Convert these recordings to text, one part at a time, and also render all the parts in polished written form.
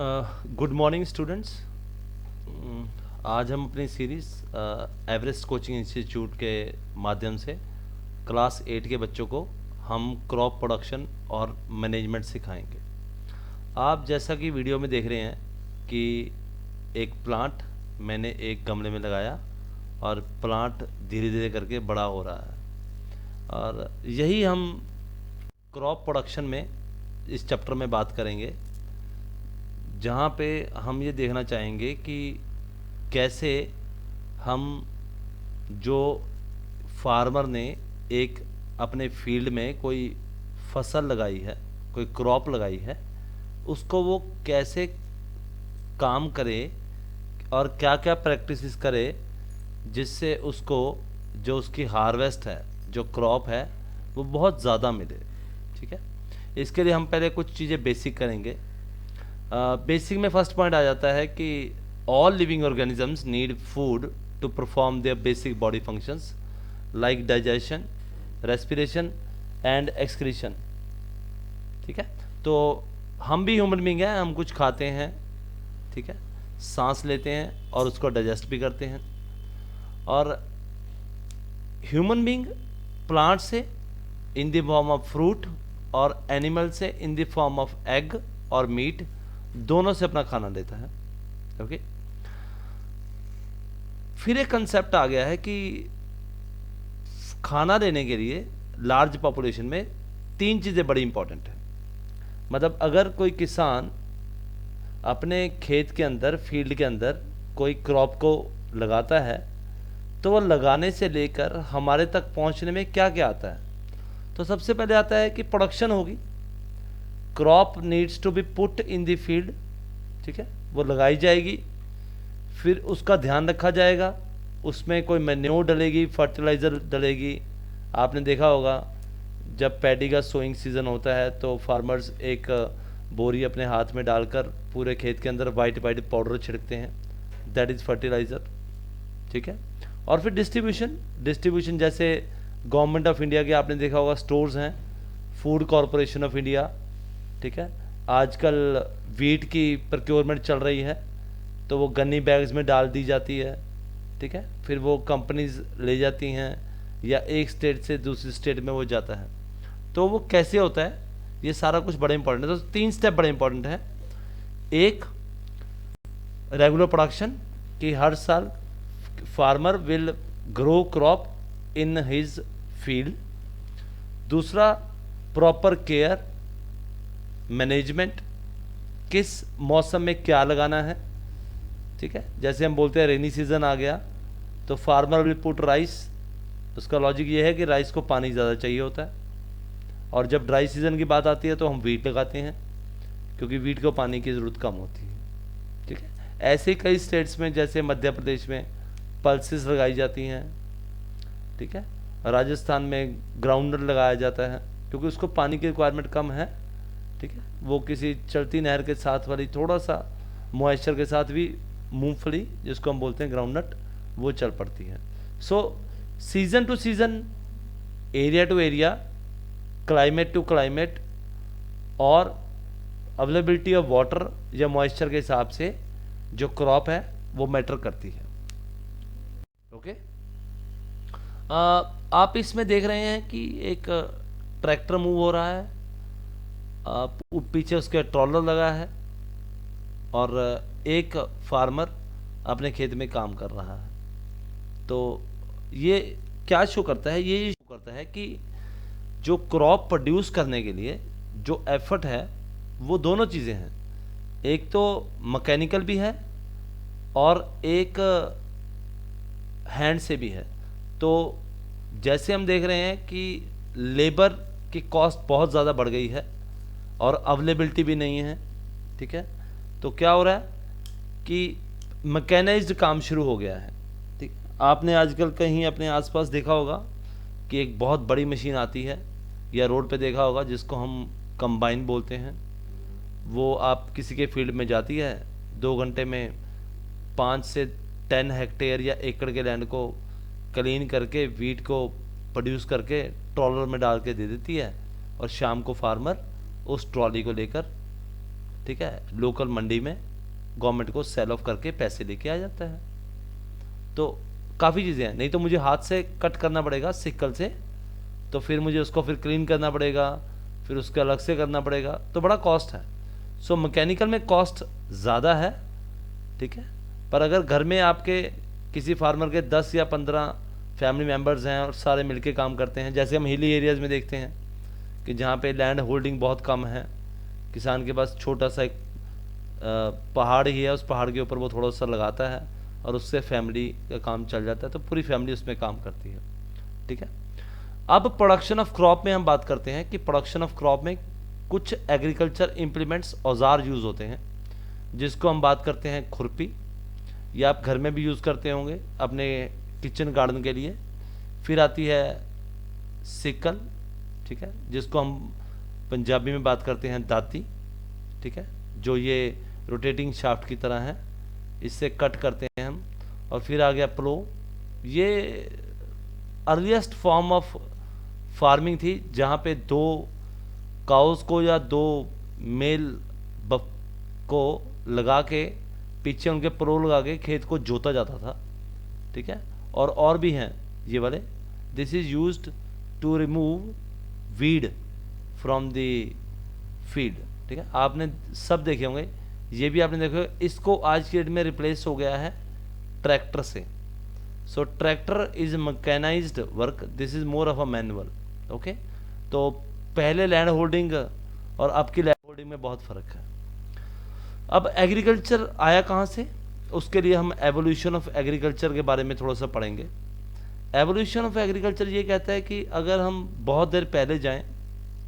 Good morning students. आज हम अपनी सीरीज़ एवरेस्ट कोचिंग इंस्टीट्यूट के माध्यम से क्लास 8 के बच्चों को हम क्रॉप प्रोडक्शन और मैनेजमेंट सिखाएंगे। आप जैसा कि वीडियो में देख रहे हैं कि एक प्लांट मैंने एक गमले में लगाया और प्लांट धीरे धीरे करके बड़ा हो रहा है, और यही हम क्रॉप प्रोडक्शन में इस चैप्टर में बात करेंगे, जहाँ पे हम ये देखना चाहेंगे कि कैसे हम जो फार्मर ने एक अपने फील्ड में कोई फसल लगाई है, कोई क्रॉप लगाई है, उसको वो कैसे काम करे और क्या क्या प्रैक्टिसेस करे जिससे उसको जो उसकी हार्वेस्ट है, जो क्रॉप है, वो बहुत ज़्यादा मिले। ठीक है, इसके लिए हम पहले कुछ चीज़ें बेसिक करेंगे। बेसिक में फर्स्ट पॉइंट आ जाता है कि all living organisms need food to perform their basic body functions like digestion, respiration and excretion. ठीक है, तो हम भी ह्यूमन बींग हैं, हम कुछ खाते हैं, ठीक है, सांस लेते हैं और उसको डाइजेस्ट भी करते हैं। और ह्यूमन बींग प्लांट से in the form of fruit और एनिमल से in the form of egg और मीट, दोनों से अपना खाना लेता है। ओके, फिर एक कंसेप्ट आ गया है कि खाना लेने के लिए लार्ज पॉपुलेशन में तीन चीज़ें बड़ी इंपॉर्टेंट है। मतलब अगर कोई किसान अपने खेत के अंदर, फील्ड के अंदर कोई क्रॉप को लगाता है, तो वो लगाने से लेकर हमारे तक पहुंचने में क्या क्या आता है। तो सबसे पहले आता है कि प्रोडक्शन होगी। Crop needs to be put in the field, ठीक है, वो लगाई जाएगी, फिर उसका ध्यान रखा जाएगा, उसमें कोई मैन्योर डलेगी, फर्टिलाइज़र डलेगी। आपने देखा होगा जब पैडी का सोइंग सीज़न होता है तो फार्मर्स एक बोरी अपने हाथ में डालकर पूरे खेत के अंदर वाइट वाइट पाउडर छिड़कते हैं, दैट इज़ फर्टिलाइज़र। ठीक है, और फिर डिस्ट्रीब्यूशन जैसे गवर्नमेंट ऑफ इंडिया के आपने देखा होगा स्टोर्स हैं, फूड कॉरपोरेशन ऑफ इंडिया, ठीक है, आजकल वीट की प्रोक्योरमेंट चल रही है, तो वो गन्नी बैग्स में डाल दी जाती है। ठीक है, फिर वो कंपनीज ले जाती हैं या एक स्टेट से दूसरी स्टेट में वो जाता है। तो वो कैसे होता है, ये सारा कुछ बड़ा इंपॉर्टेंट है। तो तीन स्टेप बड़े इंपॉर्टेंट है। एक, रेगुलर प्रोडक्शन, कि हर साल farmer will grow crop in his field. दूसरा, प्रॉपर केयर, मैनेजमेंट, किस मौसम में क्या लगाना है। ठीक है, जैसे हम बोलते हैं रेनी सीजन आ गया तो फार्मर विल पुट राइस। उसका लॉजिक ये है कि राइस को पानी ज़्यादा चाहिए होता है, और जब ड्राई सीजन की बात आती है तो हम वीट लगाते हैं क्योंकि वीट को पानी की ज़रूरत कम होती है। ठीक है, ऐसे कई स्टेट्स में जैसे मध्य प्रदेश में पल्सेस लगाई जाती हैं। ठीक है, राजस्थान में ग्राउंडनट लगाया जाता है क्योंकि उसको पानी की रिक्वायरमेंट कम है। ठीक है, वो किसी चलती नहर के साथ वाली थोड़ा सा मॉइस्चर के साथ भी मूंगफली, जिसको हम बोलते हैं ग्राउंडनट, वो चल पड़ती है। So season to season, area to area, climate to climate और अवेलेबिलिटी ऑफ वाटर या मॉइस्चर के हिसाब से जो क्रॉप है वो मैटर करती है। ओके, आप इसमें देख रहे हैं कि एक ट्रैक्टर मूव हो रहा है, पीछे उसके ट्रॉलर लगा है और एक फार्मर अपने खेत में काम कर रहा है। तो ये क्या शो करता है, ये शो करता है कि जो क्रॉप प्रोड्यूस करने के लिए जो एफर्ट है वो दोनों चीज़ें हैं। एक तो मैकेनिकल भी है और एक हैंड से भी है। तो जैसे हम देख रहे हैं कि लेबर की कॉस्ट बहुत ज़्यादा बढ़ गई है और अवेलेबिलिटी भी नहीं है। ठीक है, तो क्या हो रहा है कि मैकेनाइज्ड काम शुरू हो गया है। ठीक, आपने आजकल कहीं अपने आसपास देखा होगा कि एक बहुत बड़ी मशीन आती है, या रोड पे देखा होगा जिसको हम कंबाइन बोलते हैं। वो आप किसी के फील्ड में जाती है, 2 घंटे में 5 से 10 हेक्टेयर या एकड़ के लैंड को क्लीन करके वीट को प्रोड्यूस करके ट्रॉलर में डाल के दे देती है, और शाम को फार्मर उस ट्रॉली को लेकर ठीक है, लोकल मंडी में गवर्नमेंट को सेल ऑफ करके पैसे लेके आ जाता है। तो काफ़ी चीज़ें हैं, नहीं तो मुझे हाथ से कट करना पड़ेगा सिक्कल से, तो फिर मुझे उसको फिर क्लीन करना पड़ेगा, फिर उसके अलग से करना पड़ेगा, तो बड़ा कॉस्ट है। सो मैकेनिकल में कॉस्ट ज़्यादा है, ठीक है। पर अगर घर में आपके किसी फार्मर के 10 या 15 फैमिली मेम्बर्स हैं और सारे मिलके काम करते हैं, जैसे हम हिली एरियाज़ में देखते हैं कि जहाँ पे लैंड होल्डिंग बहुत कम है, किसान के पास छोटा सा एक पहाड़ ही है, उस पहाड़ के ऊपर वो थोड़ा सा लगाता है और उससे फैमिली का काम चल जाता है, तो पूरी फैमिली उसमें काम करती है, ठीक है। अब प्रोडक्शन ऑफ क्रॉप में हम बात करते हैं कि प्रोडक्शन ऑफ क्रॉप में कुछ एग्रीकल्चर इम्प्लीमेंट्स औजार यूज़ होते हैं, जिसको हम बात करते हैं खुरपी, या आप घर में भी यूज़ करते होंगे अपने किचन गार्डन के लिए। फिर आती है सिकल, ठीक है, जिसको हम पंजाबी में बात करते हैं दाती, ठीक है, जो ये रोटेटिंग शाफ्ट की तरह है, इससे कट करते हैं हम। और फिर आ गया प्लो, ये अर्लीस्ट फॉर्म ऑफ फार्मिंग थी जहाँ पे 2 काउस को या 2 मेल बफ को लगा के पीछे उनके प्रो लगा के खेत को जोता जाता था, ठीक है। और भी हैं ये वाले, this is used to remove weed from the field, ठीक है। आपने सब देखे होंगे, ये भी आपने देखे होंगे। इसको आज की डेट में रिप्लेस हो गया है ट्रैक्टर से। So tractor is mechanised work, this is more of a manual, okay. तो पहले लैंड होल्डिंग और अब की लैंड होल्डिंग में बहुत फ़र्क है। अब एग्रीकल्चर आया कहाँ से, उसके लिए हम एवोल्यूशन ऑफ एग्रीकल्चर के बारे में थोड़ा सा पढ़ेंगे। एवोल्यूशन ऑफ एग्रीकल्चर ये कहता है कि अगर हम बहुत देर पहले जाएं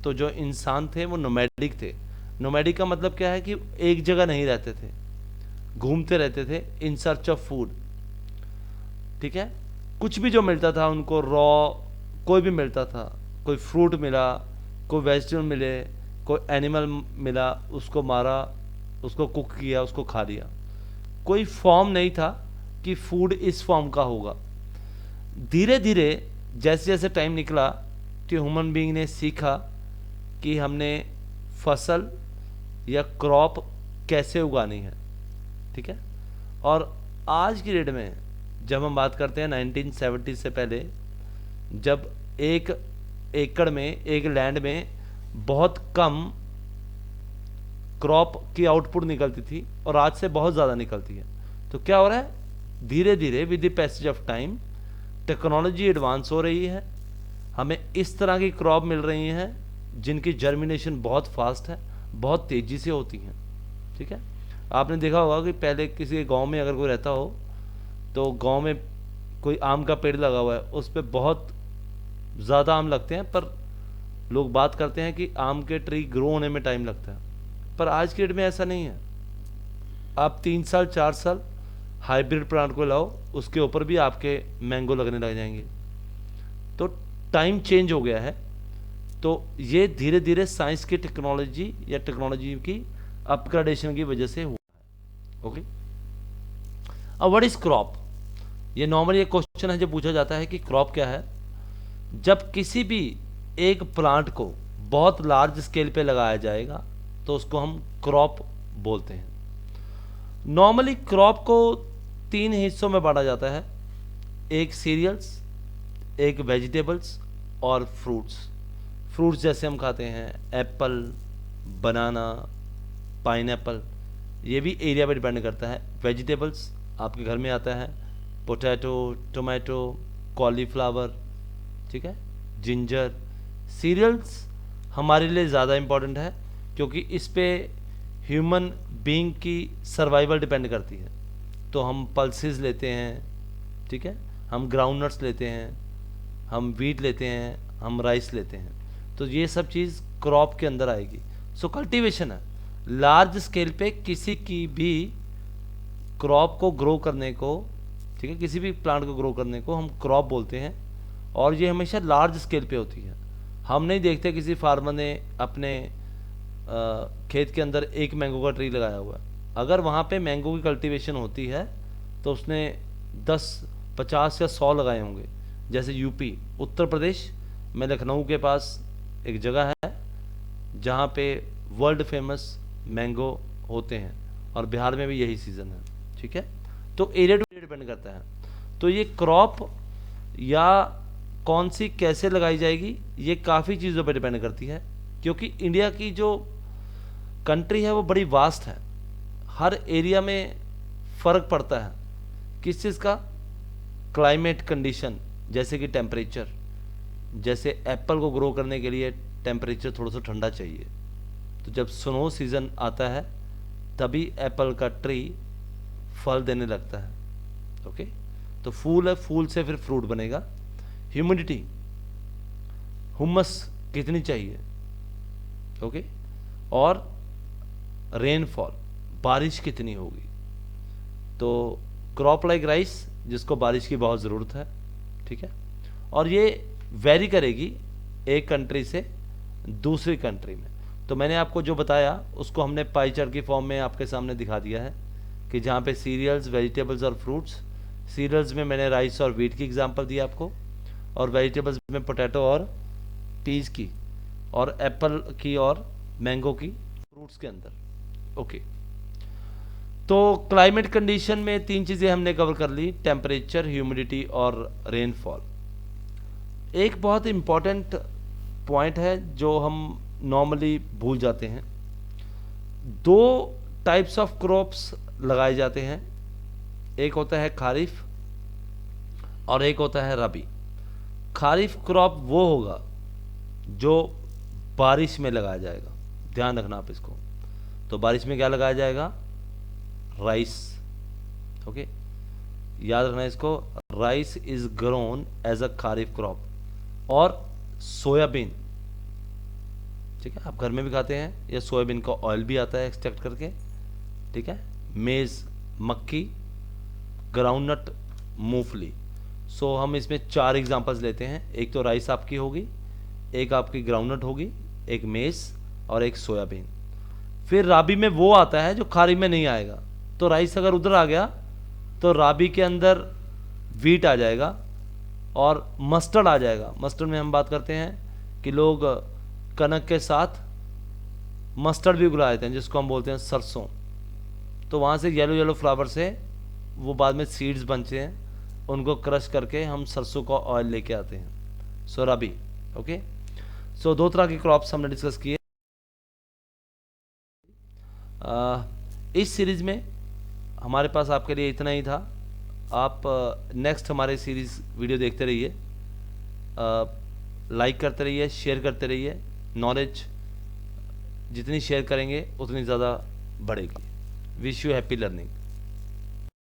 तो जो इंसान थे वो नोमैडिक थे। नोमैडिक का मतलब क्या है कि एक जगह नहीं रहते थे, घूमते रहते थे इन सर्च ऑफ फूड, ठीक है। कुछ भी जो मिलता था उनको, रॉ कोई भी मिलता था, कोई फ्रूट मिला, कोई वेजिटेबल मिले, कोई एनिमल मिला, उसको मारा, उसको कुक किया, उसको खा लिया। कोई फॉर्म नहीं था कि फूड इस फॉर्म का होगा। धीरे धीरे जैसे जैसे टाइम निकला कि ह्यूमन बीइंग ने सीखा कि हमने फसल या क्रॉप कैसे उगानी है, ठीक है। और आज की डेट में जब हम बात करते हैं 1970 से पहले, जब एक एकड़ में, एक लैंड में बहुत कम क्रॉप की आउटपुट निकलती थी और आज से बहुत ज़्यादा निकलती है, तो क्या हो रहा है, धीरे धीरे with the passage of time technology advance हो रही है, हमें इस तरह की क्रॉप मिल रही हैं जिनकी जर्मिनेशन बहुत फास्ट है, बहुत तेज़ी से होती हैं, ठीक है। आपने देखा होगा कि पहले किसी के गांव में अगर कोई रहता हो तो गांव में कोई आम का पेड़ लगा हुआ है, उस पर बहुत ज़्यादा आम लगते हैं, पर लोग बात करते हैं कि आम के ट्री ग्रो होने में टाइम लगता है। पर आज की डेट में ऐसा नहीं है, आप 3 साल 4 साल हाइब्रिड प्लांट को लाओ, उसके ऊपर भी आपके मैंगो लगने लग जाएंगे। तो टाइम चेंज हो गया है। तो ये धीरे धीरे साइंस की टेक्नोलॉजी या टेक्नोलॉजी की अपग्रेडेशन की वजह से हुआ है, ओके। अब व्हाट इज क्रॉप, ये नॉर्मली एक क्वेश्चन है जो पूछा जाता है कि क्रॉप क्या है। जब किसी भी एक प्लांट को बहुत लार्ज स्केल पे लगाया जाएगा तो उसको हम क्रॉप बोलते हैं। नॉर्मली क्रॉप को 3 हिस्सों में बांटा जाता है, एक सीरियल्स, एक वेजिटेबल्स और फ्रूट्स। फ्रूट्स जैसे हम खाते हैं एप्पल, बनाना, पाइनएप्पल, ये भी एरिया पे डिपेंड करता है। वेजिटेबल्स आपके घर में आता है पोटैटो, टोमेटो, कॉलीफ्लावर, ठीक है, जिंजर। सीरियल्स हमारे लिए ज़्यादा इम्पॉर्टेंट है क्योंकि इस पे ह्यूमन बीइंग की सर्वाइवल डिपेंड करती है। तो हम पल्सेस लेते हैं, ठीक है, हम ग्राउंडनट्स लेते हैं, हम वीट लेते हैं, हम राइस लेते हैं, तो ये सब चीज़ क्रॉप के अंदर आएगी। सो कल्टीवेशन है, लार्ज स्केल पे किसी की भी क्रॉप को ग्रो करने को, ठीक है, किसी भी प्लांट को ग्रो करने को हम क्रॉप बोलते हैं, और ये हमेशा लार्ज स्केल पे होती है। हम नहीं देखते किसी फार्मर ने अपने खेत के अंदर एक मैंगो का ट्री लगाया हुआ है। अगर वहाँ पे मैंगो की कल्टीवेशन होती है तो उसने 10, 50 या 100 लगाए होंगे। जैसे यूपी, उत्तर प्रदेश में लखनऊ के पास एक जगह है जहाँ पे वर्ल्ड फेमस मैंगो होते हैं, और बिहार में भी यही सीज़न है, ठीक है। तो एरिया टू एरिया डिपेंड करता है। तो ये क्रॉप या कौन सी कैसे लगाई जाएगी, ये काफ़ी चीज़ों पर डिपेंड करती है, क्योंकि इंडिया की जो कंट्री है वो बड़ी वास्ट है। हर एरिया में फ़र्क पड़ता है। किस चीज़ का? क्लाइमेट कंडीशन, जैसे कि टेम्परेचर। जैसे एप्पल को ग्रो करने के लिए टेम्परेचर थोड़ा सा ठंडा चाहिए, तो जब स्नो सीज़न आता है तभी एप्पल का ट्री फल देने लगता है, ओके। तो फूल है, फूल से फिर फ्रूट बनेगा। ह्यूमिडिटी, हुमस कितनी चाहिए, ओके। और रेनफॉल, बारिश कितनी होगी। तो क्रॉप लाइक राइस, जिसको बारिश की बहुत ज़रूरत है, ठीक है। और ये वेरी करेगी एक कंट्री से दूसरी कंट्री में। तो मैंने आपको जो बताया उसको हमने पाई चार्ट की फॉर्म में आपके सामने दिखा दिया है, कि जहाँ पे सीरियल्स, वेजिटेबल्स और फ्रूट्स, सीरियल्स में मैंने राइस और व्हीट की एग्जांपल दिया आपको, और वेजिटेबल्स में पोटैटो और पीज की, और एप्पल की और मैंगो की फ्रूट्स के अंदर, ओके। तो क्लाइमेट कंडीशन में 3 चीज़ें हमने कवर कर ली, टेम्परेचर, ह्यूमिडिटी और रेनफॉल। एक बहुत इम्पॉर्टेंट पॉइंट है जो हम नॉर्मली भूल जाते हैं। 2 टाइप्स ऑफ क्रॉप्स लगाए जाते हैं, एक होता है खारिफ और एक होता है रबी। खारिफ क्रॉप वो होगा जो बारिश में लगाया जाएगा, ध्यान रखना आप इसको। तो बारिश में क्या लगाया जाएगा? राइस, ओके, याद रखना इसको। Rice is grown as a kharif crop, और सोयाबीन, ठीक है, आप घर में भी खाते हैं, या सोयाबीन का ऑयल भी आता है एक्सट्रैक्ट करके, ठीक है। मेज़, मक्की, ग्राउंडनट, मूंगफली। सो हम इसमें 4 एग्जांपल्स लेते हैं। एक तो राइस आपकी होगी, एक आपकी ग्राउंडनट होगी, एक मेज़ और एक सोयाबीन। फिर राबी में वो आता है जो खारिफ में नहीं आएगा। तो राइस अगर उधर आ गया तो राबी के अंदर वीट आ जाएगा और मस्टर्ड आ जाएगा। मस्टर्ड में हम बात करते हैं कि लोग कनक के साथ मस्टर्ड भी उगा देते हैं, जिसको हम बोलते हैं सरसों। तो वहाँ से येलो येलो फ्लावर से वो बाद में सीड्स बनते हैं, उनको क्रश करके हम सरसों का ऑयल लेके आते हैं। सो रबी, ओके। सो 2 तरह के क्रॉप्स हमने डिस्कस किए। इस सीरीज़ में हमारे पास आपके लिए इतना ही था। आप नेक्स्ट हमारे सीरीज़ वीडियो देखते रहिए, लाइक करते रहिए, शेयर करते रहिए। नॉलेज जितनी शेयर करेंगे उतनी ज़्यादा बढ़ेगी। Wish you happy learning.